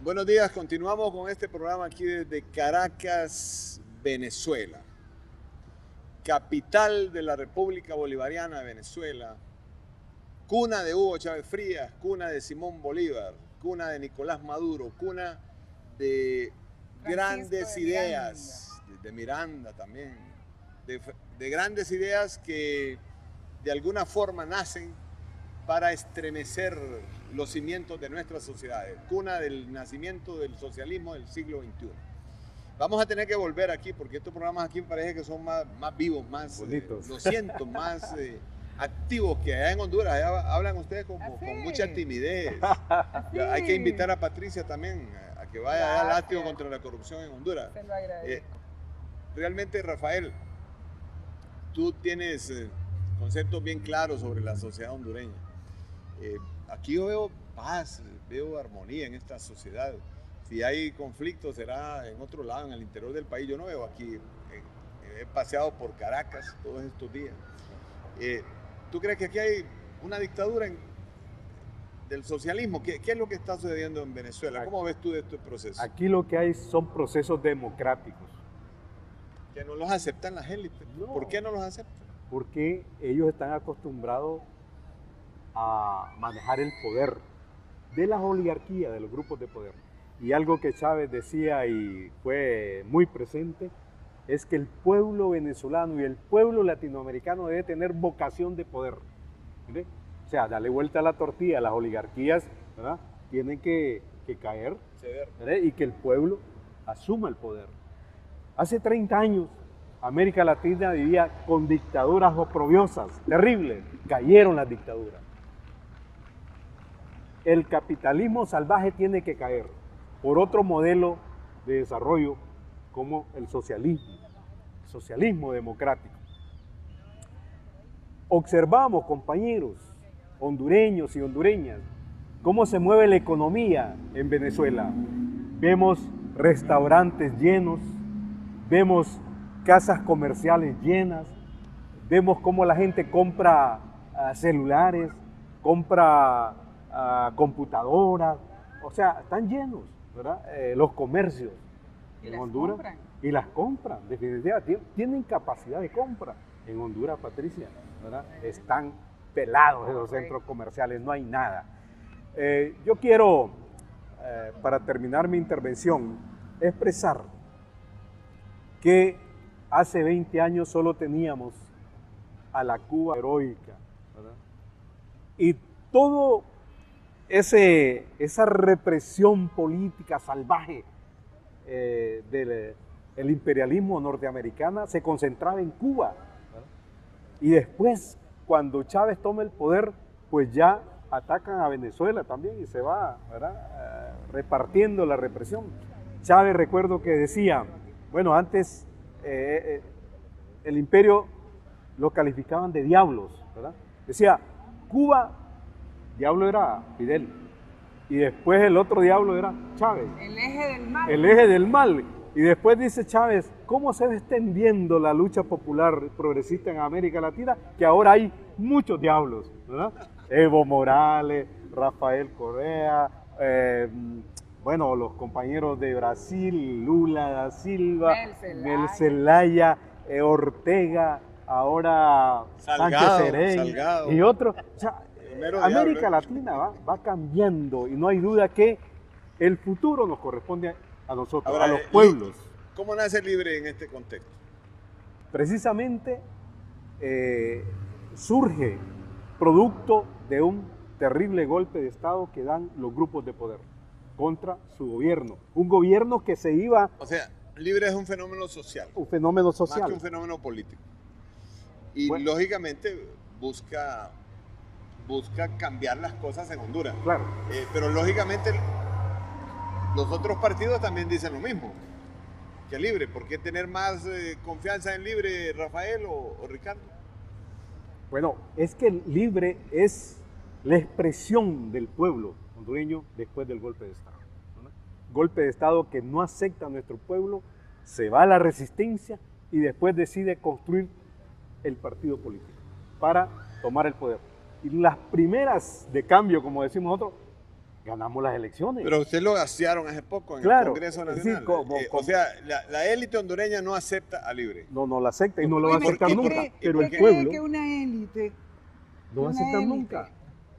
Buenos días, continuamos con este programa aquí desde Caracas, Venezuela, capital de la República Bolivariana de Venezuela, cuna de Hugo Chávez Frías, cuna de Simón Bolívar, cuna de Nicolás Maduro, cuna de grandes ideas, de Miranda también, de grandes ideas que de alguna forma nacen para estremecer los cimientos de nuestras sociedades, cuna del nacimiento del socialismo del siglo XXI. Vamos a tener que volver aquí porque estos programas aquí me parece que son más vivos, más bonitos, lo siento, más activos que allá en Honduras. Allá hablan ustedes con mucha timidez. Hay que invitar a Patricia también a que vaya allá al látigo contra la corrupción en Honduras. Se lo agradezco. Realmente, Rafael, tú tienes conceptos bien claros sobre la sociedad hondureña. Aquí yo veo paz, veo armonía en esta sociedad. Si hay conflicto será en otro lado, en el interior del país. Yo no veo aquí. He paseado por Caracas todos estos días. ¿Tú crees que aquí hay una dictadura del socialismo? ¿Qué es lo que está sucediendo en Venezuela? ¿Cómo ves tú de este proceso? Aquí lo que hay son procesos democráticos. Que no los aceptan las élites. No. ¿Por qué no los aceptan? Porque ellos están acostumbrados a manejar el poder de las oligarquías, de los grupos de poder. Y algo que Chávez decía y fue muy presente es que el pueblo venezolano y el pueblo latinoamericano debe tener vocación de poder. ¿Entiendes? O sea, darle vuelta a la tortilla, las oligarquías, ¿verdad?, tienen que caer, ¿verdad?, y que el pueblo asuma el poder. Hace 30 años América Latina vivía con dictaduras oprobiosas, terribles, cayeron las dictaduras. El capitalismo salvaje tiene que caer por otro modelo de desarrollo como el socialismo democrático. Observamos, compañeros hondureños y hondureñas, cómo se mueve la economía en Venezuela. Vemos restaurantes llenos, vemos casas comerciales llenas, vemos cómo la gente compra celulares, compra computadoras, o sea, están llenos, ¿verdad? Los comercios en Honduras. Y las compran, definitivamente, tienen capacidad de compra. En Honduras, Patricia, ¿verdad?, están pelados esos centros comerciales, no hay nada. Yo quiero, para terminar mi intervención, expresar que hace 20 años solo teníamos a la Cuba heroica, ¿verdad?, y todo esa represión política salvaje del imperialismo norteamericano se concentraba en Cuba, ¿verdad? Y después, cuando Chávez toma el poder, pues ya atacan a Venezuela también y se va, ¿verdad?, repartiendo la represión. Chávez, recuerdo que decía, bueno, antes el imperio lo calificaban de diablos, ¿verdad? Decía, Cuba, diablo era Fidel, y después el otro diablo era Chávez. El eje del mal. El eje del mal. Y después dice Chávez, ¿cómo se va extendiendo la lucha popular progresista en América Latina? Que ahora hay muchos diablos, ¿verdad? Evo Morales, Rafael Correa, bueno, los compañeros de Brasil, Lula da Silva, Mel Zelaya, Ortega, ahora Sánchez Serén y otros. O sea, América Latina va cambiando y no hay duda que el futuro nos corresponde a nosotros, ahora, a los pueblos. ¿Cómo nace Libre en este contexto? Precisamente surge producto de un terrible golpe de Estado que dan los grupos de poder contra su gobierno. Un gobierno que se iba... O sea, Libre es un fenómeno social. Un fenómeno social. Más que un fenómeno político. Y bueno, lógicamente busca cambiar las cosas en Honduras. Claro. Pero lógicamente los otros partidos también dicen lo mismo que Libre. ¿Por qué tener más confianza en Libre, Rafael o Ricardo? Bueno, es que Libre es la expresión del pueblo hondureño después del golpe de Estado, ¿no? Golpe de Estado que no acepta a nuestro pueblo, se va a la resistencia y después decide construir el partido político para tomar el poder. Y las primeras de cambio, como decimos nosotros, ganamos las elecciones. Pero usted lo gasearon hace poco en Claro, el Congreso sí, Nacional. O sea, la élite hondureña no acepta a Libre. No la acepta y no lo va a aceptar ¿Y por nunca. qué? Pero el ¿Qué pueblo cree que una élite, no va a aceptar nunca.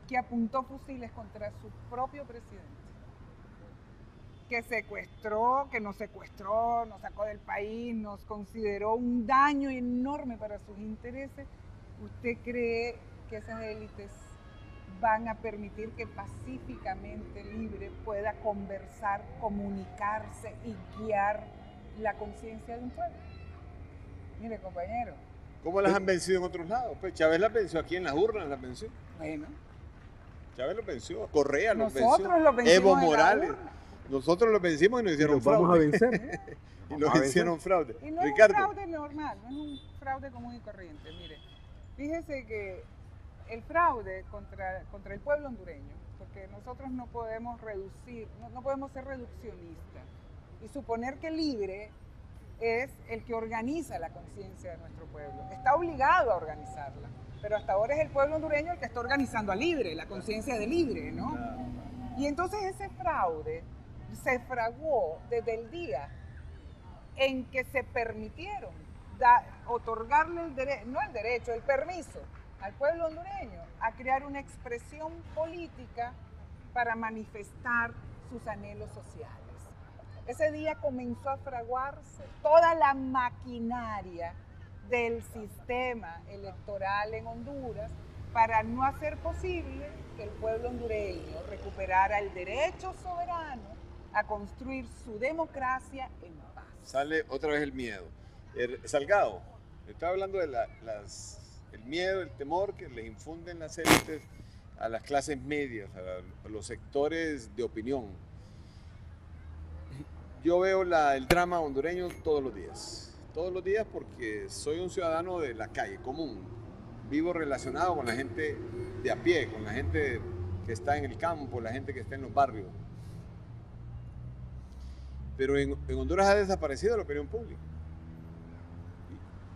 que apuntó fusiles contra su propio presidente, que secuestró, que nos sacó del país, nos consideró un daño enorme para sus intereses, ¿usted cree que esas élites van a permitir que pacíficamente Libre pueda conversar, comunicarse y guiar la conciencia de un pueblo? Mire, compañero. ¿Cómo las han vencido en otros lados? Pues Chávez las venció aquí en las urnas, las venció. Bueno. Chávez los venció, Correa los venció. Nosotros los vencimos Evo en la Morales. urna. Nosotros los vencimos y nos hicieron fraude. Vamos a vencer. Y nos hicieron fraude. Y no es Ricardo. un fraude normal, no es un fraude común y corriente. Mire, fíjese que el fraude contra el pueblo hondureño, porque nosotros no podemos reducir, no podemos ser reduccionistas y suponer que Libre es el que organiza la conciencia de nuestro pueblo. Está obligado a organizarla, pero hasta ahora es el pueblo hondureño el que está organizando a Libre, la conciencia de Libre, ¿no? Y entonces ese fraude se fraguó desde el día en que se permitieron otorgarle el permiso al pueblo hondureño a crear una expresión política para manifestar sus anhelos sociales. Ese día comenzó a fraguarse toda la maquinaria del sistema electoral en Honduras para no hacer posible que el pueblo hondureño recuperara el derecho soberano a construir su democracia en paz. Sale otra vez el miedo. Salgado, estaba hablando de el miedo, el temor que les infunden las élites a las clases medias, a los sectores de opinión. Yo veo el drama hondureño todos los días porque soy un ciudadano de la calle, común. Vivo relacionado con la gente de a pie, con la gente que está en el campo, la gente que está en los barrios. Pero en Honduras ha desaparecido la opinión pública.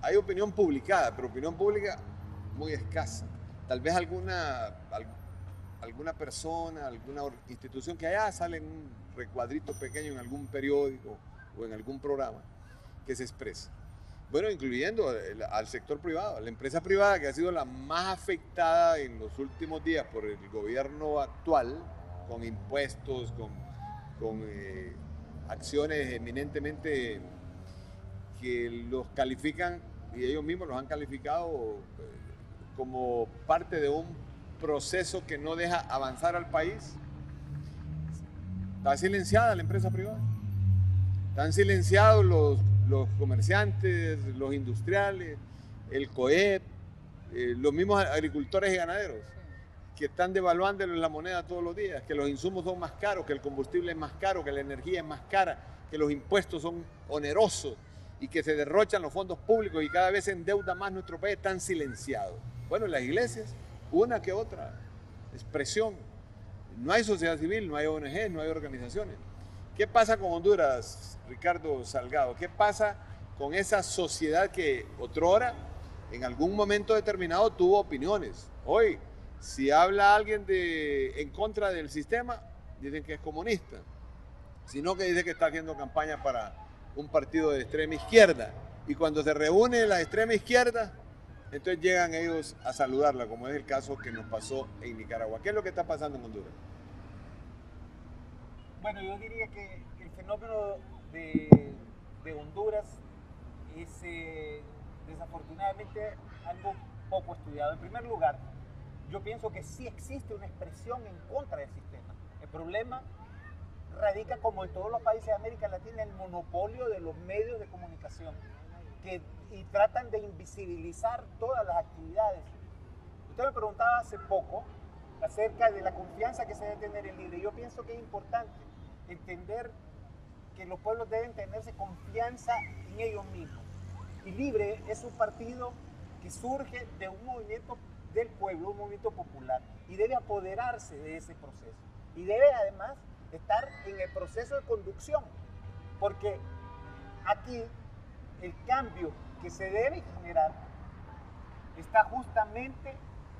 Hay opinión publicada, pero opinión pública muy escasa. Tal vez alguna persona, alguna institución que allá sale en un recuadrito pequeño en algún periódico o en algún programa que se expresa. Bueno, incluyendo al sector privado, a la empresa privada que ha sido la más afectada en los últimos días por el gobierno actual, con impuestos, con acciones eminentemente que los califican, y ellos mismos los han calificado como parte de un proceso que no deja avanzar al país. Está silenciada la empresa privada. Están silenciados los comerciantes, los industriales, el COEP, los mismos agricultores y ganaderos, que están devaluando la moneda todos los días, que los insumos son más caros, que el combustible es más caro, que la energía es más cara, que los impuestos son onerosos y que se derrochan los fondos públicos y cada vez se endeuda más nuestro país. Están silenciados. Bueno, las iglesias, una que otra expresión. No hay sociedad civil, no hay ONG, no hay organizaciones. ¿Qué pasa con Honduras, Ricardo Salgado? ¿Qué pasa con esa sociedad que otrora, en algún momento determinado, tuvo opiniones? Hoy, si habla alguien en contra del sistema, dicen que es comunista, sino que dice que está haciendo campaña para un partido de extrema izquierda. Y cuando se reúne la extrema izquierda, entonces llegan ellos a saludarla, como es el caso que nos pasó en Nicaragua. ¿Qué es lo que está pasando en Honduras? Bueno, yo diría que el fenómeno de Honduras es desafortunadamente algo poco estudiado. En primer lugar, yo pienso que sí existe una expresión en contra del sistema. El problema radica, como en todos los países de América Latina, el monopolio de los medios de comunicación y tratan de invisibilizar todas las actividades. Usted me preguntaba hace poco acerca de la confianza que se debe tener en Libre. Yo pienso que es importante entender que los pueblos deben tenerse confianza en ellos mismos. Y Libre es un partido que surge de un movimiento del pueblo, un movimiento popular, y debe apoderarse de ese proceso. Y debe además estar en el proceso de conducción, porque aquí el cambio que se debe generar está justamente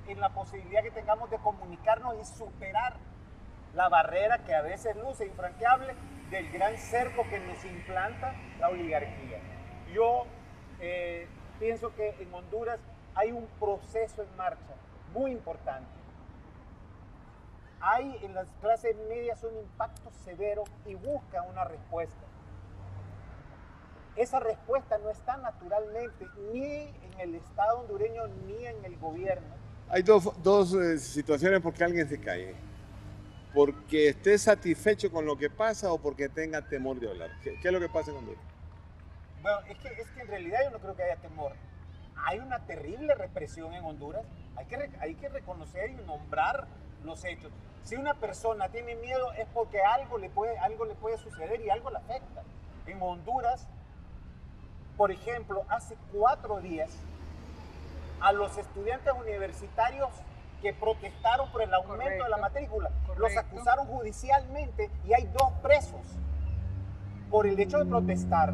en la posibilidad que tengamos de comunicarnos y superar la barrera que a veces luce infranqueable del gran cerco que nos implanta la oligarquía. Yo pienso que en Honduras hay un proceso en marcha muy importante. Hay en las clases medias un impacto severo y buscan una respuesta. Esa respuesta no está naturalmente ni en el Estado hondureño ni en el gobierno. Hay dos situaciones por qué alguien se cae. Porque esté satisfecho con lo que pasa o porque tenga temor de hablar. ¿Qué es lo que pasa en Honduras? Bueno, es que en realidad yo no creo que haya temor. Hay una terrible represión en Honduras. Hay que reconocer y nombrar los hechos. Si una persona tiene miedo es porque algo le puede suceder y algo le afecta. En Honduras, por ejemplo, hace 4 días, a los estudiantes universitarios que protestaron por el aumento de la matrícula, los acusaron judicialmente y hay 2 presos por el hecho de protestar.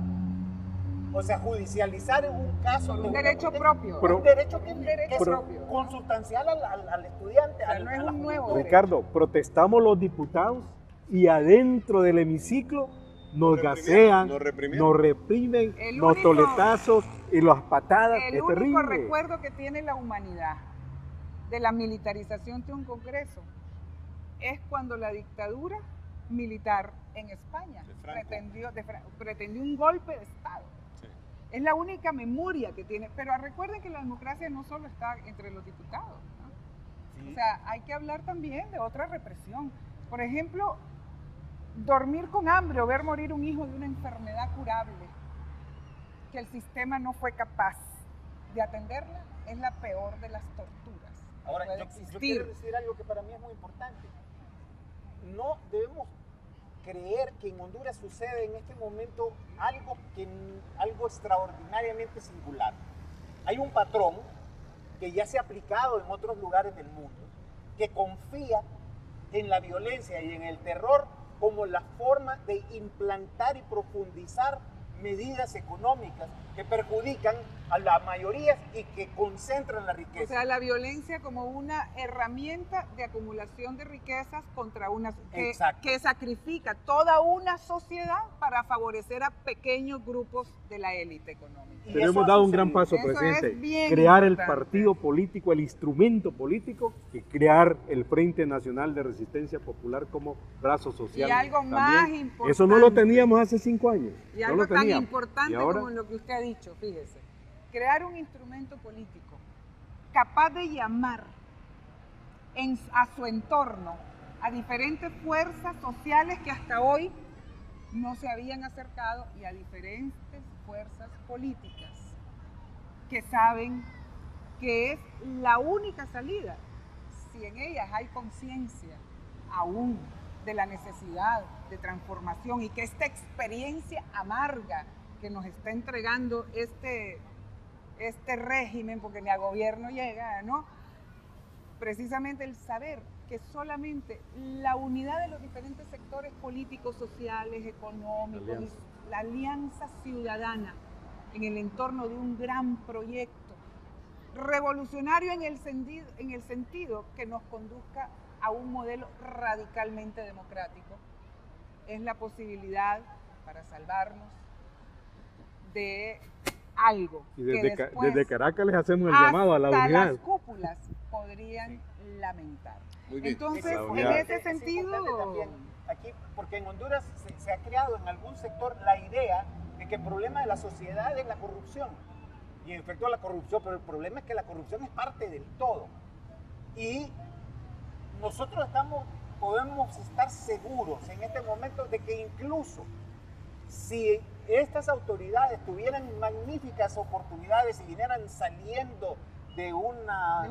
O sea, judicializar un caso Por de un derecho propio. un derecho que derecho es propio. consustancial al estudiante. O sea, no es un nuevo juventud. Ricardo, protestamos los diputados y adentro del hemiciclo nos gasean, nos reprimen, nos toletazos y las patadas. El es único terrible. recuerdo que tiene la humanidad de la militarización de un Congreso es cuando la dictadura militar en España pretendió un golpe de Estado. Sí. Es la única memoria que tiene. Pero recuerden que la democracia no solo está entre los diputados, ¿no? Sí. O sea, hay que hablar también de otra represión. Por ejemplo, dormir con hambre o ver morir un hijo de una enfermedad curable que el sistema no fue capaz de atenderla es la peor de las torturas. Ahora, Puede yo existir. quiero decir algo que para mí es muy importante. No debemos creer que en Honduras sucede en este momento algo extraordinariamente singular. Hay un patrón que ya se ha aplicado en otros lugares del mundo, que confía en la violencia y en el terror como la forma de implantar y profundizar medidas económicas que perjudican a las mayorías y que concentran la riqueza. O sea, la violencia como una herramienta de acumulación de riquezas contra una que sacrifica toda una sociedad para favorecer a pequeños grupos de la élite económica. Pero hemos dado un gran paso, Eso presidente. es bien Crear el importante. partido político, el instrumento político y crear el Frente Nacional de Resistencia Popular como brazo social. Y algo también. más importante. Eso no lo teníamos hace 5 años. Y no algo lo tan teníamos. importante ¿Y ahora? como lo que usted ha dicho, fíjese. Crear un instrumento político capaz de llamar a su entorno a diferentes fuerzas sociales que hasta hoy no se habían acercado y a diferentes fuerzas políticas que saben que es la única salida si en ellas hay conciencia aún de la necesidad de transformación y que esta experiencia amarga que nos está entregando este régimen, porque ni a gobierno llega, ¿no? Precisamente el saber que solamente la unidad de los diferentes sectores políticos, sociales, económicos, la alianza ciudadana en el entorno de un gran proyecto revolucionario en el sentido que nos conduzca a un modelo radicalmente democrático, es la posibilidad para salvarnos de algo Y que desde Caracas les hacemos el llamado a la hasta unidad. las cúpulas podrían lamentar. Muy bien. Entonces, La en unidad. ese Es sentido, importante también aquí, porque en Honduras se ha creado en algún sector la idea de que el problema de la sociedad es la corrupción. Y en efecto la corrupción, pero el problema es que la corrupción es parte del todo. Y nosotros podemos estar seguros en este momento de que incluso si estas autoridades tuvieran magníficas oportunidades y vinieran saliendo de una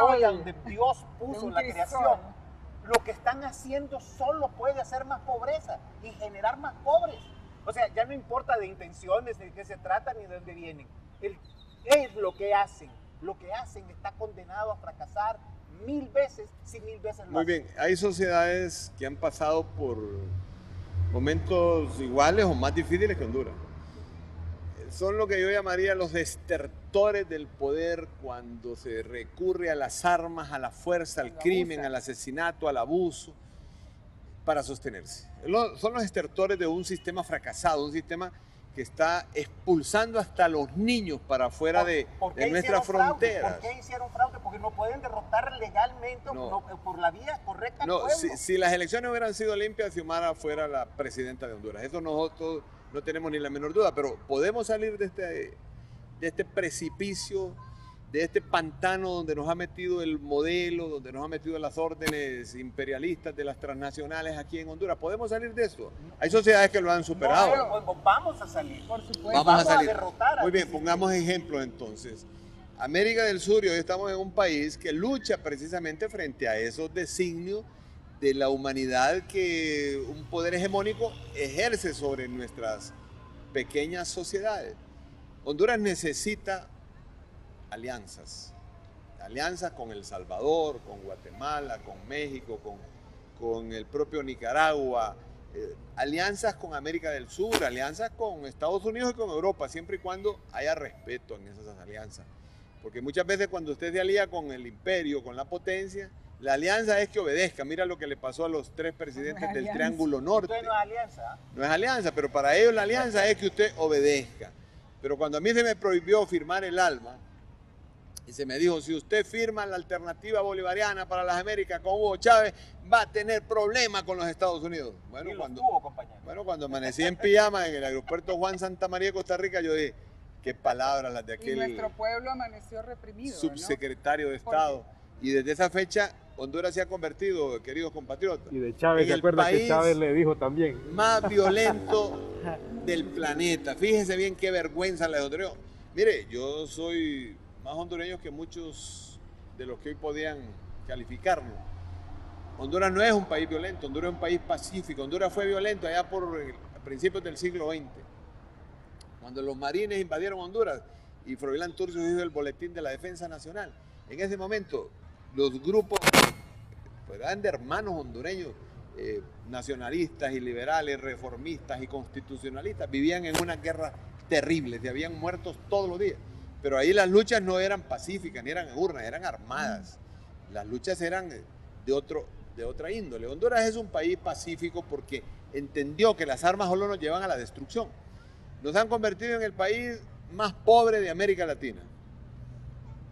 olla donde Dios puso la creación, lo que están haciendo solo puede hacer más pobreza y generar más pobres. O sea, ya no importa de intenciones, de qué se trata ni de dónde vienen. Es lo que hacen. Lo que hacen está condenado a fracasar 1000 veces, si 1000 veces lo Muy hacen. bien, hay sociedades que han pasado por momentos iguales o más difíciles que Honduras. Son lo que yo llamaría los destertores del poder cuando se recurre a las armas, a la fuerza, al crimen, al asesinato, al abuso. para sostenerse. Son los estertores de un sistema fracasado, un sistema que está expulsando hasta los niños para afuera de nuestras fronteras. ¿Por qué hicieron fraude? Porque no pueden derrotar legalmente por la vía correcta al pueblo. Si las elecciones hubieran sido limpias, Xiomara fuera la presidenta de Honduras. Eso nosotros no tenemos ni la menor duda, pero podemos salir de este precipicio, de este pantano donde nos ha metido el modelo, donde nos ha metido las órdenes imperialistas de las transnacionales aquí en Honduras. ¿Podemos salir de eso? Hay sociedades que lo han superado. No, pues vamos a salir. Por supuesto. Vamos a salir. Derrotar. Muy bien, pongamos ejemplos entonces. América del Sur, y hoy estamos en un país que lucha precisamente frente a esos designios de la humanidad que un poder hegemónico ejerce sobre nuestras pequeñas sociedades. Honduras necesita alianzas con El Salvador, con Guatemala, con México, con el propio Nicaragua, alianzas con América del Sur, alianzas con Estados Unidos y con Europa, siempre y cuando haya respeto en esas alianzas. Porque muchas veces cuando usted se alía con el imperio, con la potencia, la alianza es que obedezca. Mira lo que le pasó a los 3 presidentes del Triángulo Norte. No es alianza. No es alianza, pero para ellos la alianza es que usted obedezca. Pero cuando a mí se me prohibió firmar el ALMA, y se me dijo, si usted firma la alternativa bolivariana para las Américas con Hugo Chávez, va a tener problemas con los Estados Unidos. Bueno, cuando amanecí en pijama en el aeropuerto Juan Santa María de Costa Rica, yo dije, qué palabras las de aquel y nuestro pueblo amaneció reprimido, subsecretario de Estado. Y desde esa fecha, Honduras se ha convertido, queridos compatriotas, y de Chávez, ¿se acuerda que Chávez le dijo también? Más violento del planeta. Fíjese bien qué vergüenza la de hondureño. Mire, yo soy más hondureño que muchos de los que hoy podían calificarnos. Honduras no es un país violento, Honduras es un país pacífico. Honduras fue violento allá por principios del siglo XX, cuando los marines invadieron Honduras y Froilán Turcios hizo el Boletín de la Defensa Nacional. En ese momento, los grupos eran de hermanos hondureños, nacionalistas y liberales, reformistas y constitucionalistas, vivían en una guerra terrible, se habían muertos todos los días. Pero ahí las luchas no eran pacíficas, ni eran urnas, eran armadas. Las luchas eran de otra índole. Honduras es un país pacífico porque entendió que las armas solo nos llevan a la destrucción. Nos han convertido en el país más pobre de América Latina.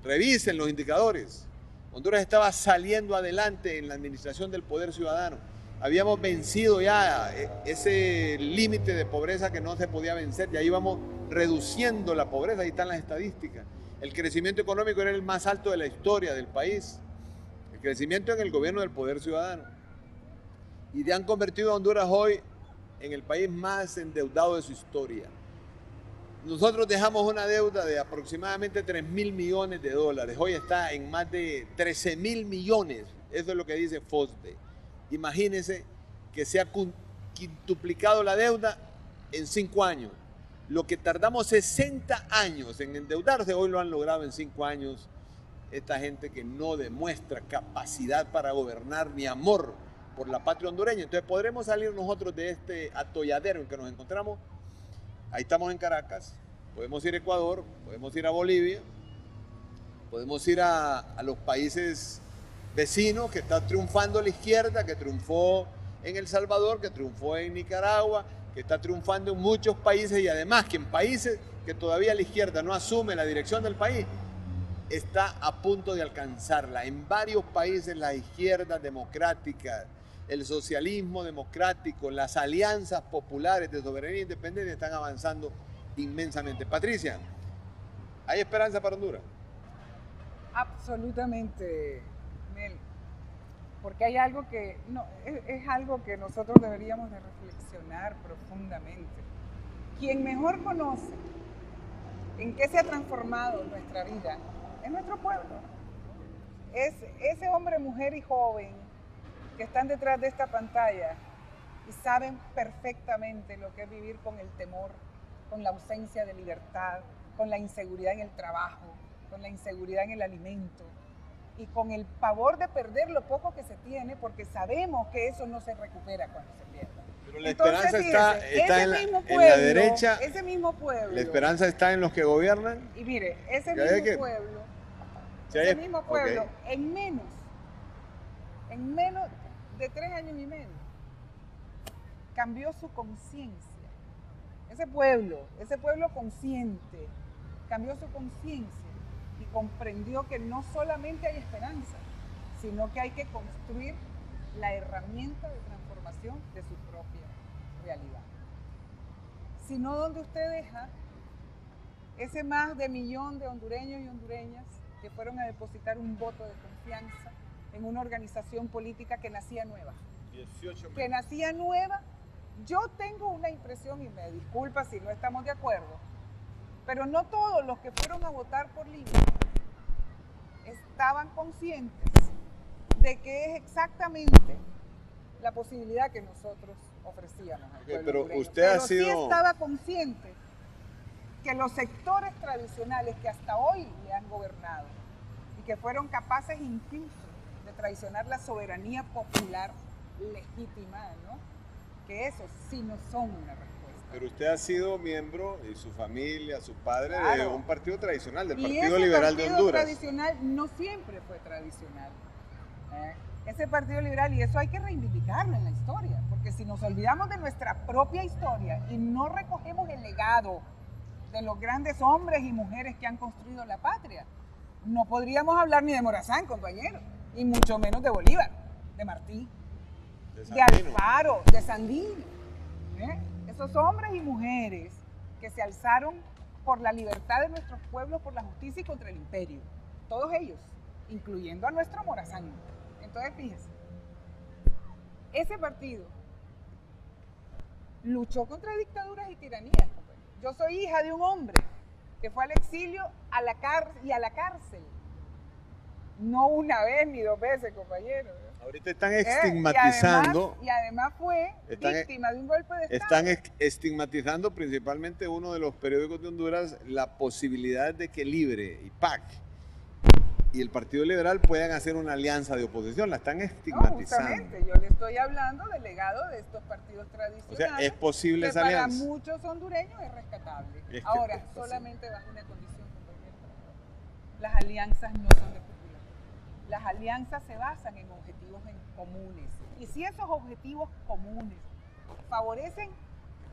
Revisen los indicadores. Honduras estaba saliendo adelante en la administración del poder ciudadano. Habíamos vencido ya ese límite de pobreza que no se podía vencer. Ya íbamos reduciendo la pobreza, ahí están las estadísticas. El crecimiento económico era el más alto de la historia del país. El crecimiento en el gobierno del poder ciudadano. Y han convertido a Honduras hoy en el país más endeudado de su historia. Nosotros dejamos una deuda de aproximadamente 3.000 millones de dólares. Hoy está en más de 13.000 millones. Eso es lo que dice FOSDE. Imagínense que se ha quintuplicado la deuda en 5 años. Lo que tardamos 60 años en endeudarse, hoy lo han logrado en 5 años. Esta gente que no demuestra capacidad para gobernar ni amor por la patria hondureña. Entonces, ¿podremos salir nosotros de este atolladero en que nos encontramos? Ahí estamos en Caracas, podemos ir a Ecuador, podemos ir a Bolivia, podemos ir a los países vecinos que está triunfando la izquierda, que triunfó en El Salvador, que triunfó en Nicaragua, que está triunfando en muchos países y además que en países que todavía la izquierda no asume la dirección del país, está a punto de alcanzarla. En varios países la izquierda democrática, el socialismo democrático, las alianzas populares de soberanía e independencia están avanzando inmensamente. Patricia, ¿hay esperanza para Honduras? Absolutamente, Mel. Porque hay algo que, es algo que nosotros deberíamos de reflexionar profundamente. Quien mejor conoce en qué se ha transformado nuestra vida es nuestro pueblo. Es ese hombre, mujer y joven que están detrás de esta pantalla y saben perfectamente lo que es vivir con el temor, con la ausencia de libertad, con la inseguridad en el trabajo, con la inseguridad en el alimento y con el pavor de perder lo poco que se tiene porque sabemos que eso no se recupera cuando se pierde. Pero la esperanza está en la derecha. Ese mismo pueblo. La esperanza está en los que gobiernan. Y mire, ese mismo pueblo, en menos de 3 años y medio, cambió su conciencia. Ese pueblo consciente, cambió su conciencia y comprendió que no solamente hay esperanza, sino que hay que construir la herramienta de transformación de su propia realidad. Si no, ¿dónde usted deja ese más de 1 millón de hondureños y hondureñas que fueron a depositar un voto de confianza en una organización política que nacía nueva? 18 Que nacía nueva. Yo tengo una impresión, y me disculpa si no estamos de acuerdo, pero no todos los que fueron a votar por Libre estaban conscientes de que es exactamente la posibilidad que nosotros ofrecíamos al pueblo pero hondureño. usted ha Pero sí sido... estaba consciente que los sectores tradicionales que hasta hoy le han gobernado y que fueron capaces incluso de traicionar la soberanía popular legítima, ¿no? Que esos sí no son una respuesta. Pero usted ha sido miembro, y su familia, su padre, de Claro. un partido tradicional, del Y Partido ese Liberal de partido Honduras. tradicional no siempre fue tradicional. Ese Partido Liberal, y eso hay que reivindicarlo en la historia, porque si nos olvidamos de nuestra propia historia y no recogemos el legado de los grandes hombres y mujeres que han construido la patria, no podríamos hablar ni de Morazán, compañero, y mucho menos de Bolívar, de Martí, de Sandino. Alfaro, de Sandino. Esos hombres y mujeres que se alzaron por la libertad de nuestros pueblos, por la justicia y contra el imperio. Todos ellos, incluyendo a nuestro Morazán. Entonces, fíjense, ese partido luchó contra dictaduras y tiranías. Yo soy hija de un hombre que fue al exilio y a la cárcel. No una vez ni 2 veces, compañero. Ahorita están estigmatizando. Y además fue víctima de un golpe de Están Estado. estigmatizando principalmente uno de los periódicos de Honduras la posibilidad de que Libre y PAC y el Partido Liberal puedan hacer una alianza de oposición. La están No, estigmatizando. justamente, yo le estoy hablando del legado de estos partidos tradicionales. O sea, es posible que esa para alianza. muchos hondureños es rescatable. Es que Ahora, es posible. solamente bajo una condición, compañero. Las alianzas no son de cúpula. Las alianzas se basan en objetivos comunes. Y si esos objetivos comunes favorecen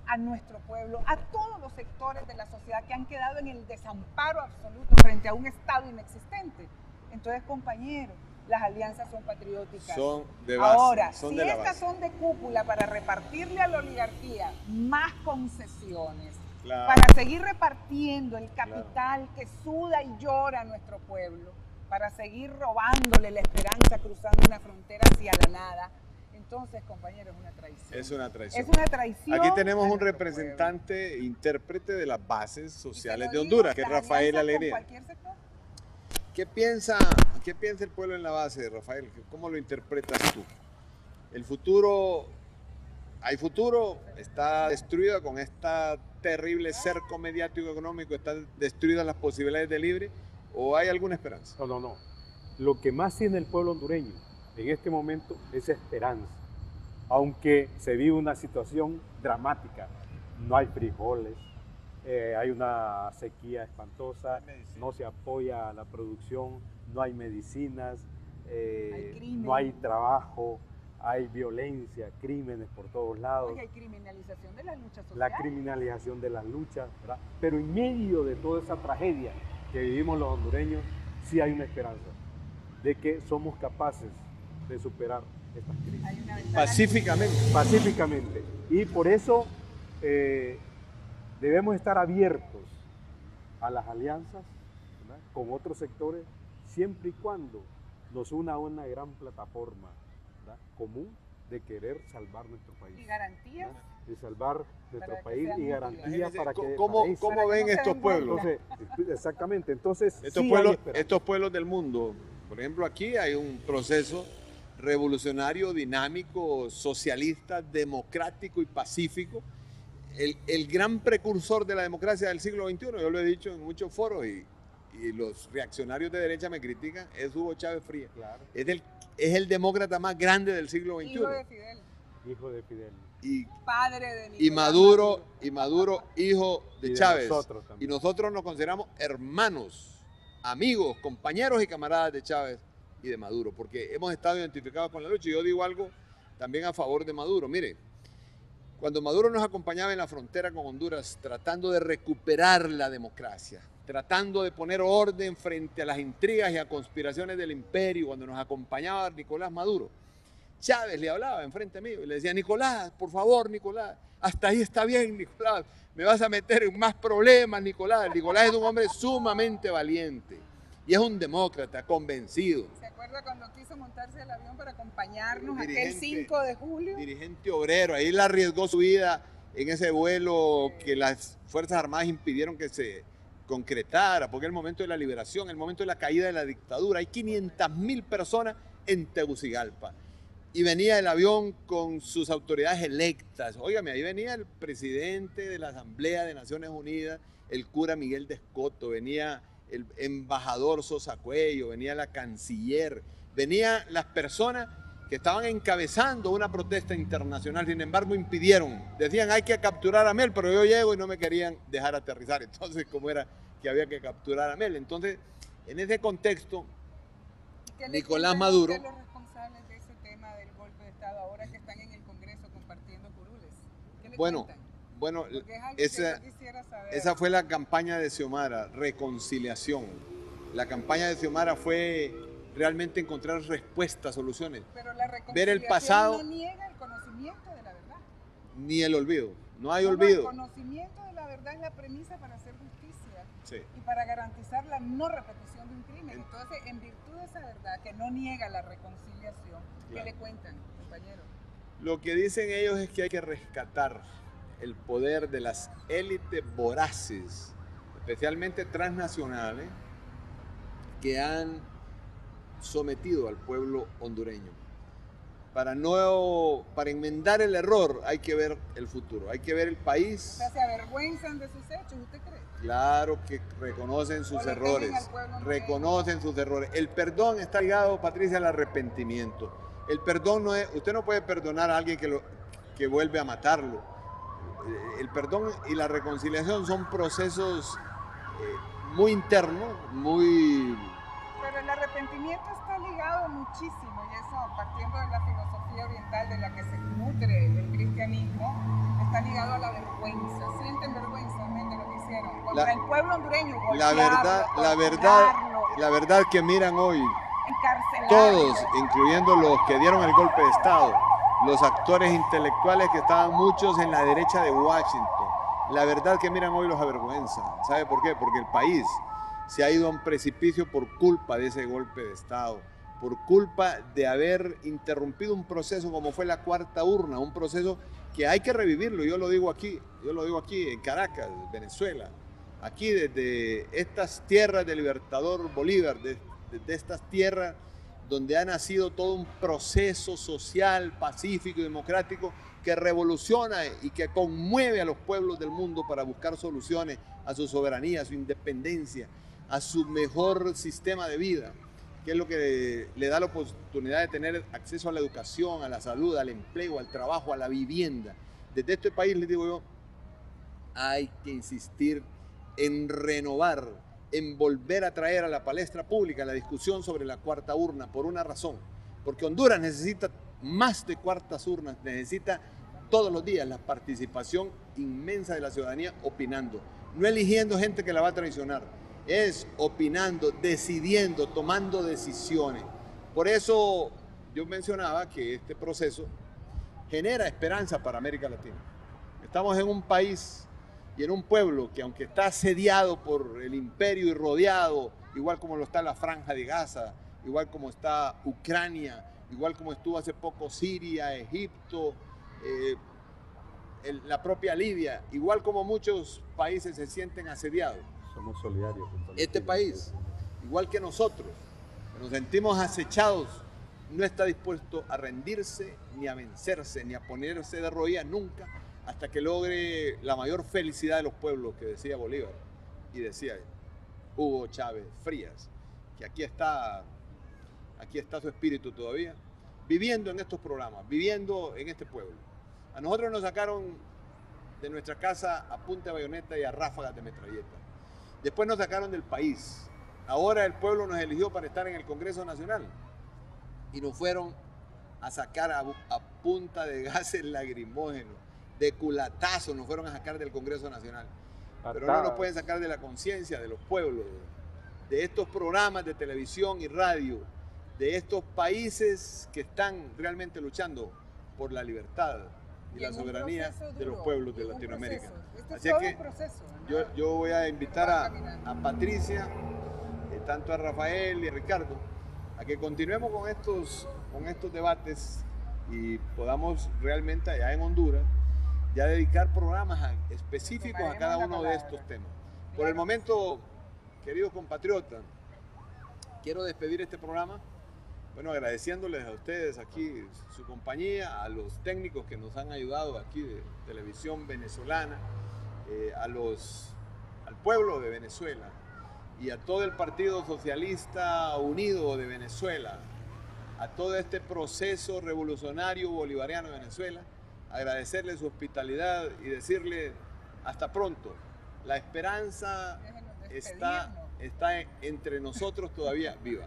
a nuestro pueblo, a todos los sectores de la sociedad que han quedado en el desamparo absoluto frente a un Estado inexistente, entonces, compañeros, las alianzas son patrióticas. Son de base. Ahora, son si de la estas base. son de cúpula para repartirle a la oligarquía más concesiones, Claro. para seguir repartiendo el capital que suda y llora a nuestro pueblo, para seguir robándole la esperanza cruzando una frontera hacia la nada, entonces, compañeros, es una traición. Es una traición. Es una traición. Aquí tenemos a un nuestro representante, intérprete de las bases pueblo. Y se sociales lo de digo, Honduras, que es las Rafael alianzas con Alegría. cualquier sector. ¿Qué piensa el pueblo en la base, Rafael? ¿Cómo lo interpretas tú? ¿El futuro, hay futuro? ¿Está destruida con esta terrible cerco mediático económico? ¿Están destruidas las posibilidades de Libre? ¿O hay alguna esperanza? No. Lo que más tiene el pueblo hondureño en este momento es esperanza. Aunque se vive una situación dramática, no hay frijoles, hay una sequía espantosa, no se apoya a la producción, no hay medicinas, no hay trabajo, hay violencia, crímenes por todos lados. Oye, hay criminalización de las luchas sociales. La criminalización de las luchas, ¿verdad? Pero en medio de toda esa tragedia que vivimos los hondureños, sí hay una esperanza de que somos capaces de superar estas crisis. Hay una ventana Pacíficamente. Y por eso debemos estar abiertos a las alianzas, ¿verdad?, con otros sectores, siempre y cuando nos una una gran plataforma, ¿verdad?, común de querer salvar nuestro país. y garantías. ¿verdad?, de salvar nuestro que país sean y útiles. garantías para que... ¿Cómo para eso. para que ven no se estos den pueblos? Entonces, exactamente, entonces Estos, sí pueblos hay esperanza. estos pueblos del mundo, por ejemplo, aquí hay un proceso revolucionario, dinámico, socialista, democrático y pacífico. El gran precursor de la democracia del siglo XXI, yo lo he dicho en muchos foros y los reaccionarios de derecha me critican, es Hugo Chávez Frías. Claro, Es el demócrata más grande del siglo XXI. Hijo de Fidel, hijo de Fidel. Y padre de y Nicolás Maduro, hijo de Y de Chávez. nosotros Y también. nosotros nos consideramos hermanos, amigos, compañeros y camaradas de Chávez y de Maduro, porque hemos estado identificados con la lucha. Y yo digo algo también a favor de Maduro. Mire, Cuando Maduro nos acompañaba en la frontera con Honduras, tratando de recuperar la democracia, tratando de poner orden frente a las intrigas y a conspiraciones del imperio, cuando nos acompañaba Nicolás Maduro, Chávez le hablaba enfrente mío y le decía: Nicolás, por favor, Nicolás, hasta ahí está bien, Nicolás, me vas a meter en más problemas, Nicolás. Nicolás es un hombre sumamente valiente y es un demócrata convencido. ¿Se acuerda cuando quiso montarse el avión para acompañarnos aquel 5 de julio? Dirigente obrero, ahí le arriesgó su vida en ese vuelo que las Fuerzas Armadas impidieron que se concretara, porque es el momento de la liberación, el momento de la caída de la dictadura. Hay 500.000 personas en Tegucigalpa. Y venía el avión con sus autoridades electas. Óigame, ahí venía el presidente de la Asamblea de Naciones Unidas, el cura Miguel de Escoto, venía el embajador Sosa Cuello, venía la canciller, venían las personas que estaban encabezando una protesta internacional. Sin embargo, impidieron. Decían: hay que capturar a Mel, pero yo llego, y no me querían dejar aterrizar. Entonces, ¿cómo era que había que capturar a Mel? Entonces, en ese contexto, Nicolás Maduro... ¿Qué los responsables de ese tema del golpe de Estado ahora que están en el Congreso compartiendo curules? ¿Qué le cuentan? Bueno, Porque es algo que yo quisiera saber. esa fue la campaña de Xiomara, reconciliación. La campaña de Xiomara fue realmente encontrar respuestas, soluciones. Pero la reconciliación ver el pasado, no niega el conocimiento de la verdad. Ni el olvido. No hay olvido. El conocimiento de la verdad es la premisa para hacer justicia, Sí. y para garantizar la no repetición de un crimen. Entonces, en virtud de esa verdad que no niega la reconciliación, ¿qué Claro. le cuentan, compañero? Lo que dicen ellos es que hay que rescatar el poder de las élites voraces, especialmente transnacionales, que han sometido al pueblo hondureño. Para enmendar el error hay que ver el futuro, hay que ver el O país. sea, ¿se avergüenzan de sus hechos, usted cree? Claro que reconocen sus O le errores, temen al pueblo hondureño. reconocen sus errores. El perdón está ligado, Patricia, al arrepentimiento. El perdón no es, usted no puede perdonar a alguien que vuelve a matarlo. El perdón y la reconciliación son procesos muy internos, muy... Pero el arrepentimiento está ligado muchísimo, y eso partiendo de la filosofía oriental de la que se nutre el cristianismo, está ligado a la vergüenza. Sienten vergüenza de lo que hicieron contra el pueblo hondureño, la verdad que miran hoy encarcelarlo. todos, incluyendo los que dieron el golpe de Estado, los actores intelectuales que estaban muchos en la derecha de Washington, la verdad que miran hoy los avergüenza. ¿Sabe por qué? Porque el país se ha ido a un precipicio por culpa de ese golpe de Estado, por culpa de haber interrumpido un proceso como fue la cuarta urna, un proceso que hay que revivirlo. Yo lo digo aquí en Caracas, Venezuela, aquí desde estas tierras del Libertador Bolívar, desde estas tierras donde ha nacido todo un proceso social, pacífico y democrático que revoluciona y que conmueve a los pueblos del mundo para buscar soluciones a su soberanía, a su independencia, a su mejor sistema de vida, que es lo que le da la oportunidad de tener acceso a la educación, a la salud, al empleo, al trabajo, a la vivienda. Desde este país, les digo yo, hay que insistir en renovar, en volver a traer a la palestra pública la discusión sobre la cuarta urna, por una razón, porque Honduras necesita más de cuartas urnas, necesita todos los días la participación inmensa de la ciudadanía opinando, no eligiendo gente que la va a traicionar, es opinando, decidiendo, tomando decisiones. Por eso yo mencionaba que este proceso genera esperanza para América Latina. Estamos en un país y en un pueblo que, aunque está asediado por el imperio y rodeado, igual como lo está la Franja de Gaza, igual como está Ucrania, igual como estuvo hace poco Siria, Egipto, la propia Libia, igual como muchos países se sienten asediados. Somos solidarios. Este país, igual que nosotros, que nos sentimos acechados, no está dispuesto a rendirse, ni a vencerse, ni a ponerse de rodillas nunca, hasta que logre la mayor felicidad de los pueblos, que decía Bolívar y decía Hugo Chávez Frías, que aquí está su espíritu todavía, viviendo en estos programas, viviendo en este pueblo. A nosotros nos sacaron de nuestra casa a punta de bayoneta y a ráfagas de metralleta. Después nos sacaron del país. Ahora el pueblo nos eligió para estar en el Congreso Nacional y nos fueron a sacar a punta de gases lacrimógenos de culatazo nos fueron a sacar del Congreso Nacional. Pero no nos Patadas. pueden sacar de la conciencia de los pueblos, de estos programas de televisión y radio, de estos países que están realmente luchando por la libertad y la en un soberanía proceso de los duro, pueblos y de en un Latinoamérica. proceso. Este es Así todo que un proceso, ¿no? yo voy a invitar a caminando. Patricia, tanto a Rafael y a Ricardo, a que continuemos con estos debates y podamos realmente allá en Honduras ya dedicar programas específicos a cada Tomaremos la uno de palabra. estos temas. Por Claro el que momento, queridos compatriotas, quiero despedir este programa, bueno, agradeciéndoles a ustedes aquí su compañía, a los técnicos que nos han ayudado aquí de Televisión Venezolana, al pueblo de Venezuela y a todo el Partido Socialista Unido de Venezuela, a todo este proceso revolucionario bolivariano de Venezuela, agradecerle su hospitalidad y decirle hasta pronto. La esperanza Déjenos está despedirnos. entre nosotros todavía viva.